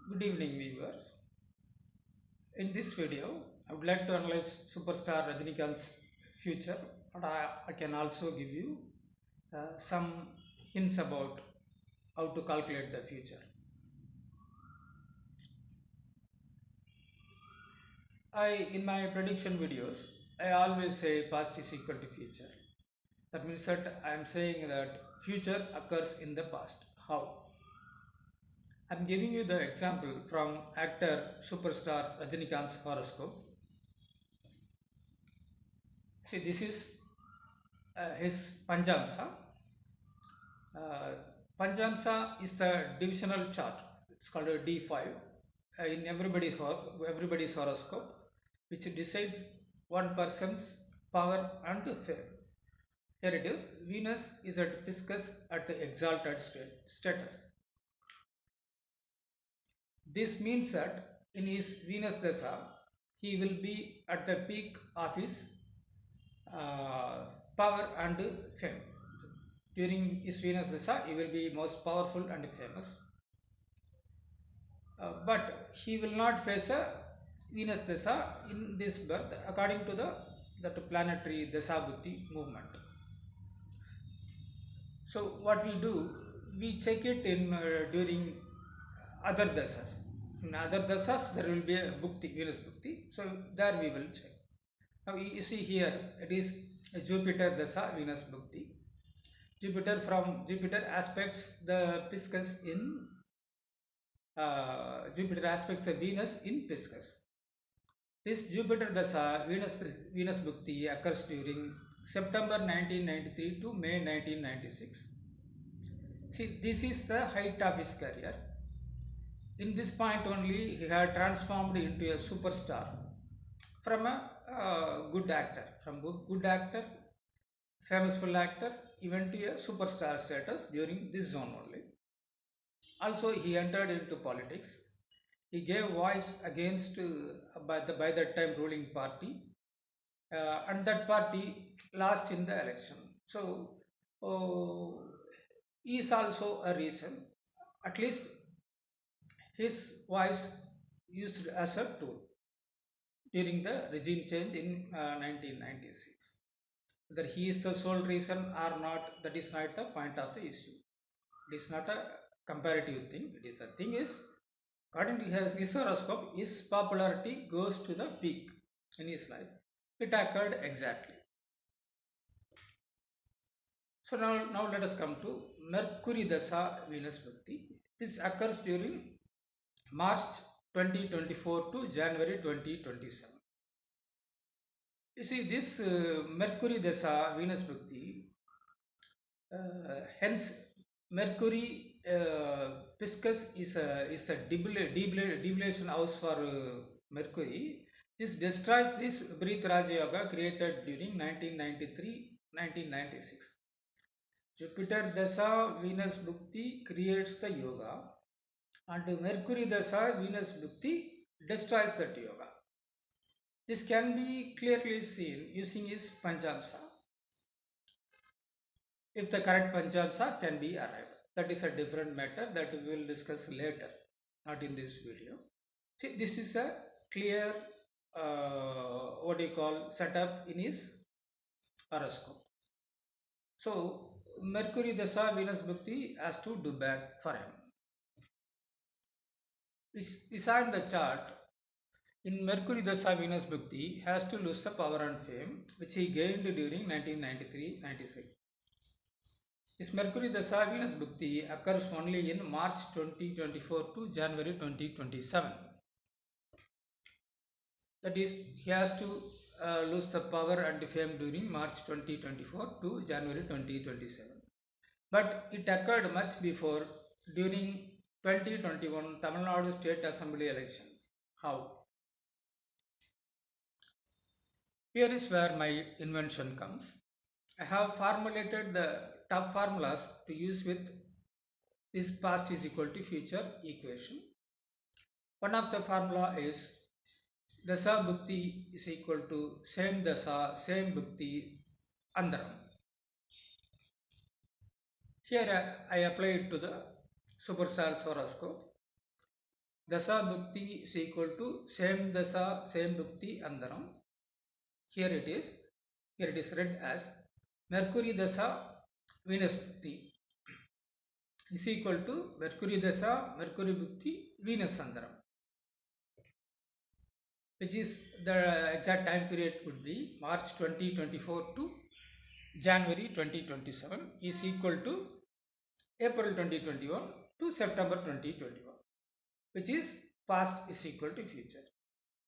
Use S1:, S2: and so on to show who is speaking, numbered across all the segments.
S1: Good evening, viewers. In this video, I would like to analyze superstar Rajinikanth's future, and I can also give you some hints about how to calculate the future. In my prediction videos, I always say past is equal to future. That means that I am saying that future occurs in the past. How? I'm giving you the example from actor superstar Rajinikanth's horoscope. See, this is his Panjamsa. Uh, Panjamsa is the divisional chart. It's called a D5 in everybody's horoscope, which decides one person's power and fame. Here it is. Venus is at Pisces at exalted status. This means that in his Venus Dasa, he will be at the peak of his uh, power and fame. During his Venus Dasa, he will be most powerful and famous. But he will not face a Venus Dasa in this birth according to the that planetary Dasa Buddhi movement. So what we do, we check it in during other dasas. In other dasas, there will be a bhukti, Venus bhukti. So there we will check. Now you see here, it is a Jupiter dasa, Venus bhukti. Jupiter aspects the Pisces in Jupiter aspects the Venus in Pisces. This Jupiter dasa, Venus bhukti occurs during September 1993 to May 1996. See, this is the height of his career. In this point only, he had transformed into a superstar from a good actor. From good actor, famous full actor, he went to a superstar status during this zone only. Also, he entered into politics. He gave voice against by that time ruling party, and that party lost in the election. So, is also a reason. At least his voice used as a tool during the regime change in 1996. Whether he is the sole reason or not, that is not the point of the issue. It is not a comparative thing. It is the thing is, according to his horoscope, his popularity goes to the peak in his life. It occurred exactly. So now let us come to Mercury Dasa Venus Bhakti. This occurs during March 2024 to January 2027. You see, this Mercury Dasa Venus Bhakti, hence Mercury Pisces is the debilation house for Mercury. This destroys this Brit Raja Yoga created during 1993-1996. Jupiter Dasa Venus Bhakti creates the yoga, and Mercury Dasa Venus Bhakti destroys that yoga. This can be clearly seen using his Panchamsa. If the correct Panchamsa can be arrived, that is a different matter that we will discuss later, not in this video. See, this is a clear, what do you call, setup in his horoscope. So, Mercury Dasa Venus Bhakti has to do bad for him. We saw in the chart, in Mercury Dasa Venus Bhakti has to lose the power and fame which he gained during 1993-96. This Mercury Dasa Venus Bhakti occurs only in March 2024 to January 2027. That is, he has to lose the power and fame during March 2024 to January 2027. But it occurred much before, during 2021 Tamil Nadu State Assembly elections. How? Here is where my invention comes. I have formulated the top formulas to use with this past is equal to future equation. One of the formula is Dasa Bhukti is equal to same Dasa, same Bhukti, Andaram. Here I apply it to the superstar's horoscope. Dasa Bhukti is equal to same Dasa, same Bhukti Andaram. Here it is. Here it is read as Mercury Dasa, Venus Bhukti is equal to Mercury Dasa, Mercury Bhukti, Venus Andaram, which is the exact time period could be March 2024 to January 2027 is equal to April 2021 to September 2021, which is past is equal to future.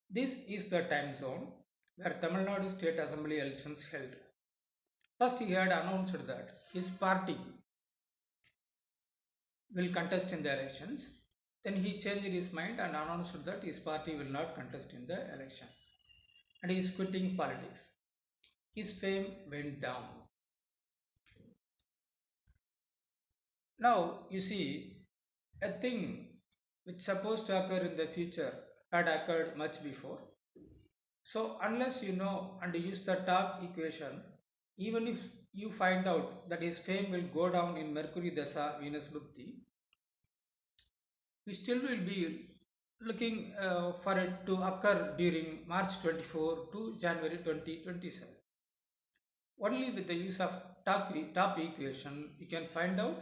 S1: This is the time zone where Tamil Nadu State Assembly elections held. First, he had announced that his party will contest in the elections. Then he changed his mind and announced that his party will not contest in the elections. And he is quitting politics. His fame went down. Now, you see, a thing which supposed to occur in the future had occurred much before. So, unless you know and use the top equation, even if you find out that his fame will go down in Mercury Dasa Venus Bhukti, we still will be looking for it to occur during March 24 to January 2027. Only with the use of top equation, you can find out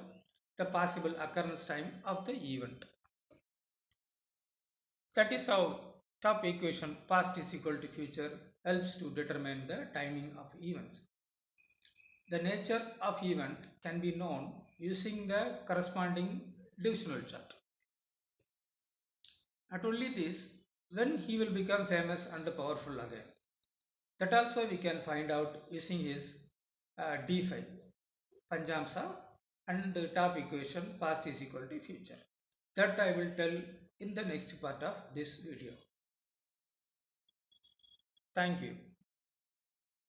S1: the possible occurrence time of the event. That is how top equation past is equal to future helps to determine the timing of events. The nature of event can be known using the corresponding divisional chart. Not only this, when he will become famous and powerful again. That also we can find out using his D5, Panjamsa, and the top equation past is equal to future. That I will tell in the next part of this video. Thank you.